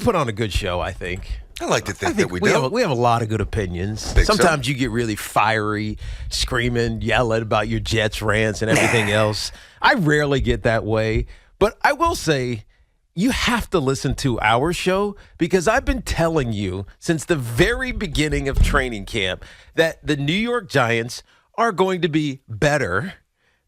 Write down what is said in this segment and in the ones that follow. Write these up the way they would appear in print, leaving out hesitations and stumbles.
put on a good show, I think. I like to think that we do. We have a lot of good opinions. Sometimes you get really fiery, screaming, yelling about your Jets rants and everything else. I rarely get that way. But I will say, you have to listen to our show because I've been telling you since the very beginning of training camp that the New York Giants are going to be better.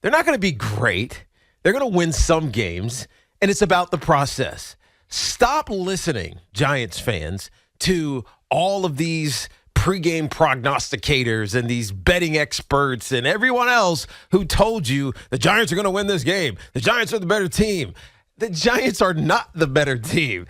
They're not going to be great. They're going to win some games, and it's about the process. Stop listening, Giants fans, to all of these pregame prognosticators and these betting experts and everyone else who told you the Giants are going to win this game. The Giants are the better team. The Giants are not the better team.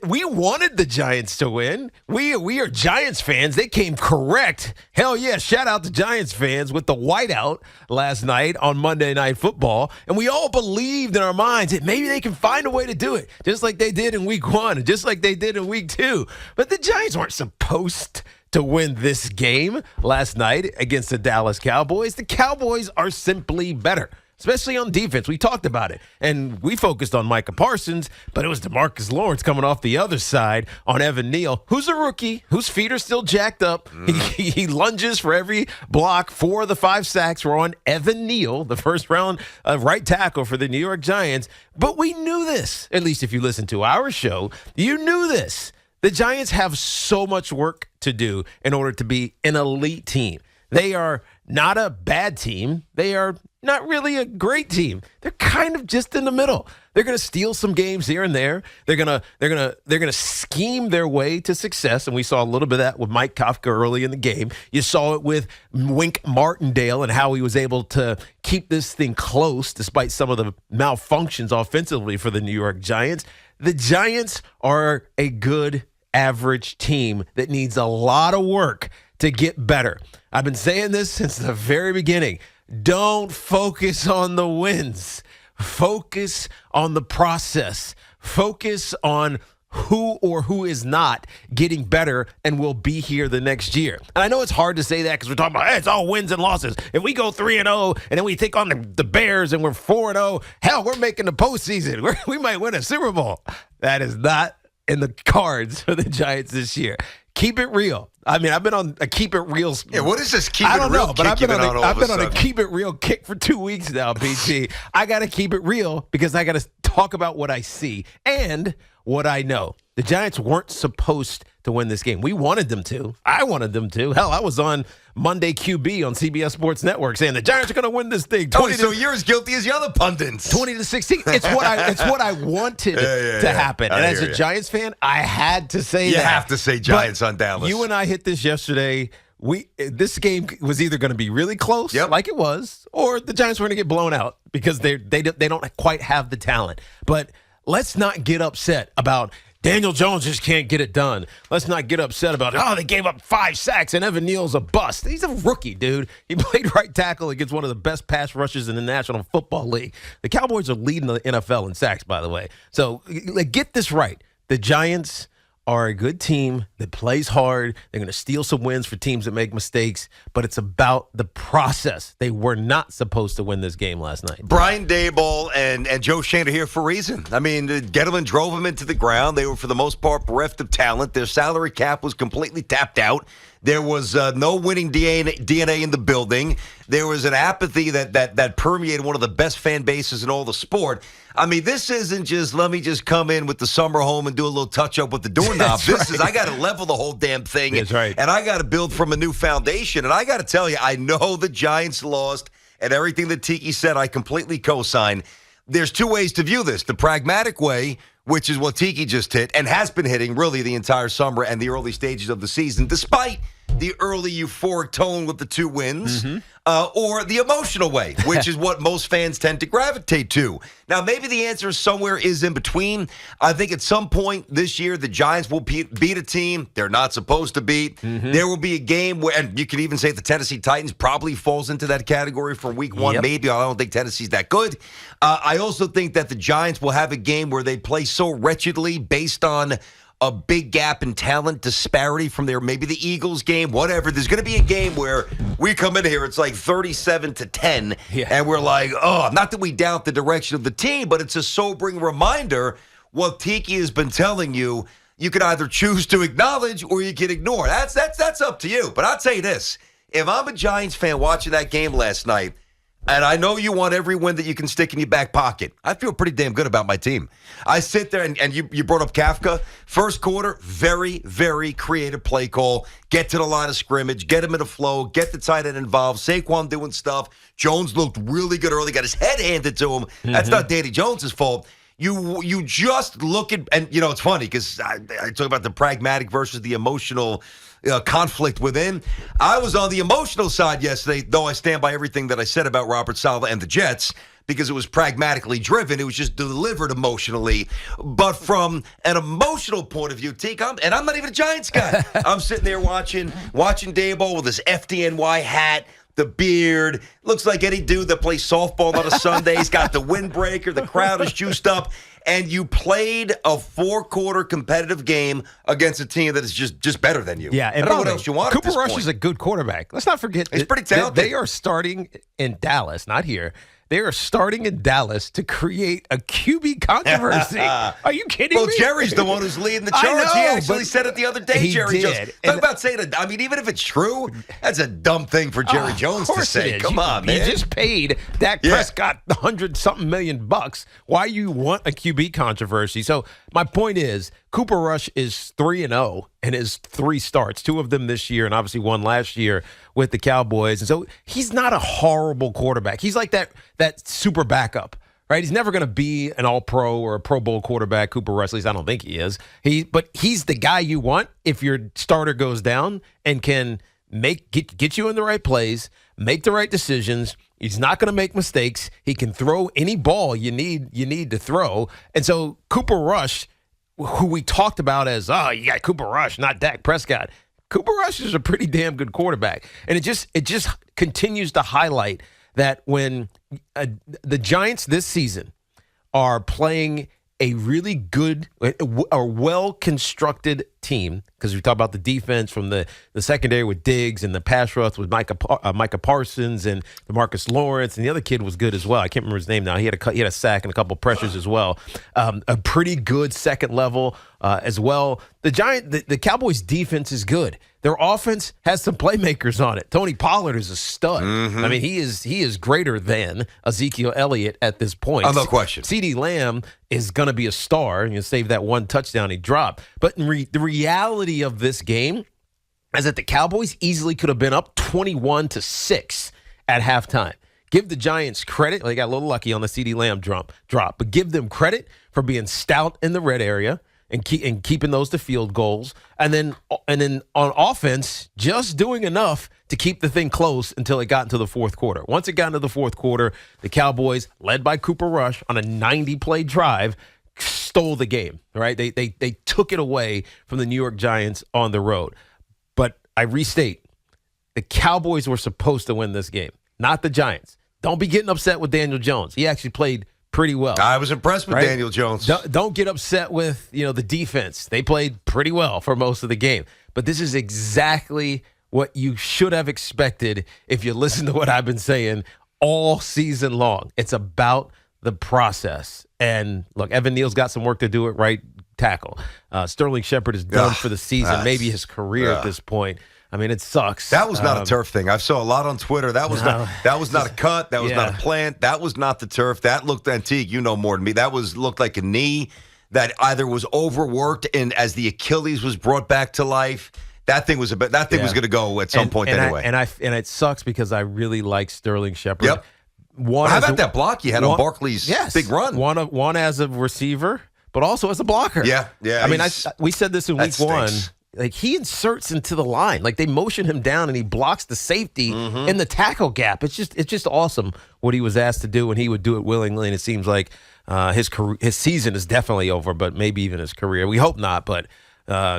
We wanted the Giants to win. We are Giants fans. They came correct. Hell yeah, shout out to Giants fans with the whiteout last night on Monday Night Football. And we all believed in our minds that maybe they can find a way to do it, just like they did in week 1 and just like they did in week 2. But the Giants weren't supposed to win this game last night against the Dallas Cowboys. The Cowboys are simply better, especially on defense. We talked about it, and we focused on Micah Parsons, but it was DeMarcus Lawrence coming off the other side on Evan Neal, who's a rookie, whose feet are still jacked up. He lunges for every block. 4 of the 5 sacks were on Evan Neal, the first-round right tackle for the New York Giants. But we knew this, at least if you listen to our show, you knew this. The Giants have so much work to do in order to be an elite team. They are not a bad team. They are not really a great team. They're kind of just in the middle. They're going to steal some games here and there. They're going to scheme their way to success, and we saw a little bit of that with Mike Kafka early in the game. You saw it with Wink Martindale and how he was able to keep this thing close despite some of the malfunctions offensively for the New York Giants. The Giants are a good average team that needs a lot of work to get better. I've been saying this since the very beginning. Don't focus on the wins. Focus on the process. Focus on who or who is not getting better and will be here the next year. And I know it's hard to say that because we're talking about, hey, it's all wins and losses. If we go 3-0 and then we take on the Bears and we're 4-0, hell, we're making the postseason. We might win a Super Bowl. That is not in the cards for the Giants this year. Keep it real. I mean, I've been on a keep it real. Yeah, what is this keep I it don't real know, but kick I've been, you've been on a keep it real kick for 2 weeks now, BT. I got to keep it real because I got to talk about what I see and what I know. The Giants weren't supposed to win this game. We wanted them to. I wanted them to. Hell, I was on Monday QB on CBS Sports Network saying the Giants are going to win this thing. So you're as guilty as the other pundits. 20-16. It's what I wanted to happen. And as a Giants fan, I had to say that. You have to say Giants on Dallas. You and I hit this yesterday. This game was either going to be really close, like it was, or the Giants were going to get blown out because they don't quite have the talent. But let's not get upset about Daniel Jones just can't get it done. Let's not get upset about, they gave up 5 sacks and Evan Neal's a bust. He's a rookie, dude. He played right tackle against one of the best pass rushers in the National Football League. The Cowboys are leading the NFL in sacks, by the way. So get this right. The Giants are a good team that plays hard. They're going to steal some wins for teams that make mistakes, but it's about the process. They were not supposed to win this game last night. Brian Daboll and Joe Shane are here for a reason. I mean, Gettleman drove them into the ground. They were, for the most part, bereft of talent. Their salary cap was completely tapped out. There was no winning DNA in the building. There was an apathy that permeated one of the best fan bases in all the sport. I mean, this isn't just, let me just come in with the summer home and do a little touch-up with the doorknob. This is, I got to level the whole damn thing. That's right. And I got to build from a new foundation. And I got to tell you, I know the Giants lost, and everything that Tiki said, I completely co-sign. There's 2 ways to view this. The pragmatic way, which is what Tiki just hit and has been hitting really the entire summer and the early stages of the season, despite the early euphoric tone with the 2 wins, or the emotional way, which is what most fans tend to gravitate to. Now, maybe the answer somewhere is in between. I think at some point this year, the Giants will beat a team they're not supposed to beat. There will be a game where, and you could even say the Tennessee Titans probably falls into that category for week 1. Maybe. I don't think Tennessee's that good. I also think that the Giants will have a game where they play so wretchedly based on a big gap in talent disparity from maybe the Eagles game, whatever. There's going to be a game where we come in here, it's like 37-10, and we're like, not that we doubt the direction of the team, but it's a sobering reminder what Tiki has been telling you. you can either choose to acknowledge or you can ignore. That's up to you. But I'll tell you this. If I'm a Giants fan watching that game last night, and I know you want every win that you can stick in your back pocket, I feel pretty damn good about my team. I sit there, and you brought up Kafka. First quarter, very, very creative play call. Get to the line of scrimmage, get him in a flow, get the tight end involved. Saquon doing stuff. Jones looked really good early, got his head handed to him. That's not Danny Jones' fault. You just look at, and it's funny because I talk about the pragmatic versus the emotional conflict within. I was on the emotional side yesterday, though I stand by everything that I said about Robert Saleh and the Jets because it was pragmatically driven. It was just delivered emotionally. But from an emotional point of view, Teak, I'm not even a Giants guy. I'm sitting there watching Daboll with his FDNY hat, the beard. Looks like any dude that plays softball on a Sunday. He's got the windbreaker. The crowd is juiced up. And you played a 4-quarter competitive game against a team that is just better than you. Yeah, and I don't know what else you want. Cooper Rush is a good quarterback. Let's not forget. He's pretty talented. They are starting in Dallas, not here. They are starting in Dallas to create a QB controversy. Are you kidding me? Well, Jerry's the one who's leading the charge. He actually said it the other day, Jerry Jones. Talk about saying it. I mean, even if it's true, that's a dumb thing for Jerry Jones to say. Come on, man. You just paid Dak Prescott $100-something million. Why you want a QB controversy? So my point is, Cooper Rush is 3-0 in his 3 starts, 2 of them this year and obviously 1 last year with the Cowboys. And so he's not a horrible quarterback. He's like that super backup, right? He's never going to be an all-pro or a Pro Bowl quarterback, Cooper Rush. At least I don't think he is. But he's the guy you want if your starter goes down and can get you in the right plays, make the right decisions. He's not going to make mistakes. He can throw any ball you need to throw. And so Cooper Rush, who we talked about as, you got Cooper Rush, not Dak Prescott. Cooper Rush is a pretty damn good quarterback. And it just continues to highlight that when the Giants this season are playing a really good or well-constructed team, because we talk about the defense from the secondary with Diggs and the pass rush with Micah Parsons and DeMarcus Lawrence, and the other kid was good as well. I can't remember his name now. He had a sack and a couple pressures as well. A pretty good second level as well. The Cowboys' defense is good. Their offense has some playmakers on it. Tony Pollard is a stud. Mm-hmm. I mean, he is greater than Ezekiel Elliott at this point. Oh, no question. CeeDee Lamb is going to be a star, and you save that one touchdown he dropped. But the reality of this game is that the Cowboys easily could have been up 21-6 at halftime. Give the Giants credit. They got a little lucky on the CeeDee Lamb drop, but give them credit for being stout in the red area and keeping those to field goals. And then on offense, just doing enough to keep the thing close until it got into the fourth quarter. Once it got into the fourth quarter, the Cowboys, led by Cooper Rush on a 90-play drive, stole the game, right? They took it away from the New York Giants on the road. But I restate, the Cowboys were supposed to win this game, not the Giants. Don't be getting upset with Daniel Jones. He actually played pretty well. I was impressed with Daniel Jones. Don't get upset with the defense. They played pretty well for most of the game. But this is exactly what you should have expected if you listen to what I've been saying all season long. It's about the process. And look, Evan Neal's got some work to do at right tackle. Sterling Shepard is done for the season, maybe his career at this point. I mean, it sucks. That was not a turf thing. I saw a lot on Twitter. That was not a cut. That was not a plant. That was not the turf. That looked antique. You know more than me. That looked like a knee that either was overworked and as the Achilles was brought back to life. That thing was going to go at some point anyway. And it sucks because I really like Sterling Shepard. Yep. How about that block you had on Barkley's big run? One as a receiver, but also as a blocker. Yeah. I mean, we said this in week one. Like, he inserts into the line. Like, they motion him down, and he blocks the safety in the tackle gap. It's just awesome what he was asked to do, and he would do it willingly. And it seems like his season is definitely over, but maybe even his career. We hope not, but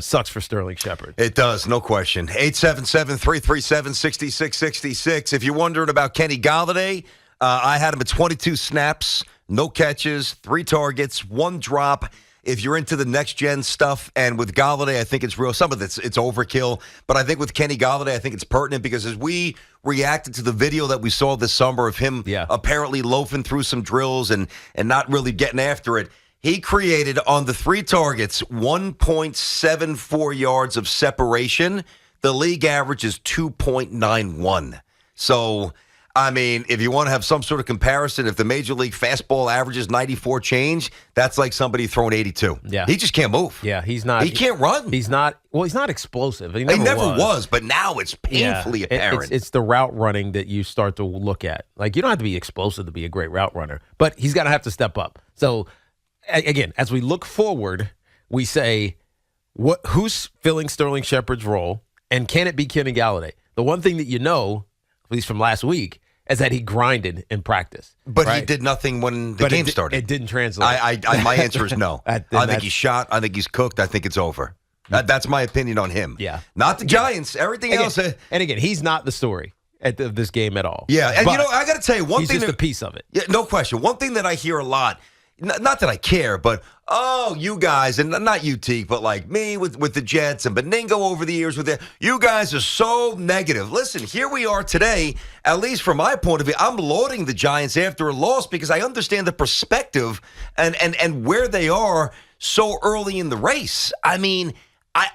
sucks for Sterling Shepard. It does, no question. 877-337-6666. If you're wondering about Kenny Golladay, I had him at 22 snaps, no catches, 3 targets, 1 drop. If you're into the next-gen stuff, and with Golladay, I think it's real. Some of it's overkill, but I think with Kenny Golladay, I think it's pertinent because as we reacted to the video that we saw this summer of him apparently loafing through some drills and not really getting after it, He created on the 3 targets 1.74 yards of separation. The league average is 2.91. So, I mean, if you want to have some sort of comparison, if the Major League fastball averages 94 change, that's like somebody throwing 82. Yeah. He just can't move. Yeah, he's not. He can't run. He's not explosive. He He never, never was, but now it's painfully apparent. It's the route running that you start to look at. Like, you don't have to be explosive to be a great route runner, but he's got to have to step up. So, again, as we look forward, we say, who's filling Sterling Shepard's role, and can it be Kenny Galladay? The one thing that you know, at least from last week, is that he grinded in practice. But right? he did nothing when the game started. It didn't translate. My answer is no. I think he's shot. I think he's cooked. I think it's over. That's my opinion on him. Yeah. Not the Giants. Everything else. And again, he's not the story of this game at all. Yeah. And, but I got to tell you, one he's thing. He's just a piece of it. Yeah, no question. One thing that I hear a lot, not that I care, but, you guys, and not you, Teague, but like me with the Jets and Beningo over the years with it, you guys are so negative. Listen, here we are today, at least from my point of view, I'm lauding the Giants after a loss because I understand the perspective and where they are so early in the race. I mean, I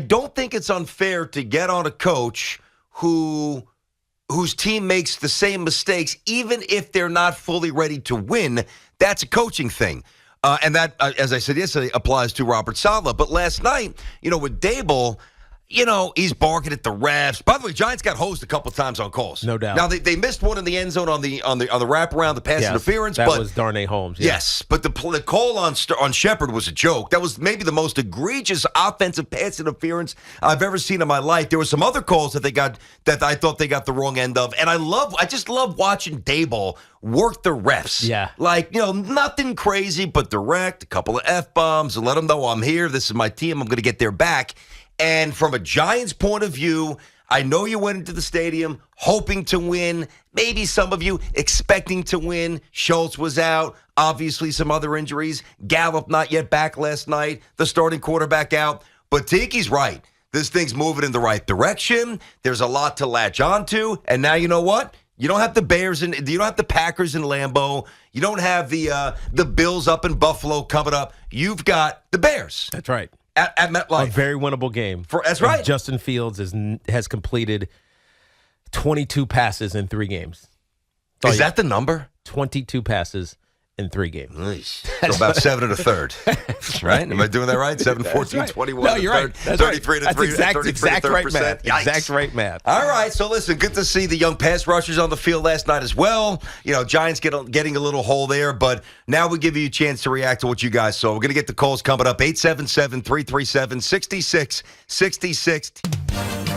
don't think it's unfair to get on a coach whose team makes the same mistakes, even if they're not fully ready to win. That's a coaching thing. And that, as I said yesterday, applies to Robert Saleh. But last night, with Dable, he's barking at the refs. By the way, Giants got hosed a couple times on calls. No doubt. Now, they missed one in the end zone on the wraparound, the pass interference. That was Darnay Holmes. Yeah. Yes, but the call on Shepard was a joke. That was maybe the most egregious offensive pass interference I've ever seen in my life. There were some other calls that they got that I thought they got the wrong end of, and I just love watching Dable work the refs. Yeah. Like, nothing crazy, but direct, a couple of F-bombs, and let them know I'm here. This is my team. I'm going to get their back. And from a Giants point of view, I know you went into the stadium hoping to win. Maybe some of you expecting to win. Schultz was out. Obviously, some other injuries. Gallup not yet back last night. The starting quarterback out. But Tiki's right. This thing's moving in the right direction. There's a lot to latch onto. And now you know what? You don't have the Bears and you don't have the Packers in Lambeau. You don't have the Bills up in Buffalo coming up. You've got the Bears. That's right. At MetLife. A very winnable game. That's right. And Justin Fields has completed 22 passes in 3 games. Is that the number? 22 passes in 3 games. Nice. So about 7 1/3. Right? Am I doing that right? 7, 14, right. 21. No, you're right. That's 33 right. to 3. That's exact right 33%. math. Yikes. Exact right math. All right. So listen, good to see the young pass rushers on the field last night as well. Giants getting a little hole there, but now we give you a chance to react to what you guys saw. We're going to get the calls coming up. 877-337-6666.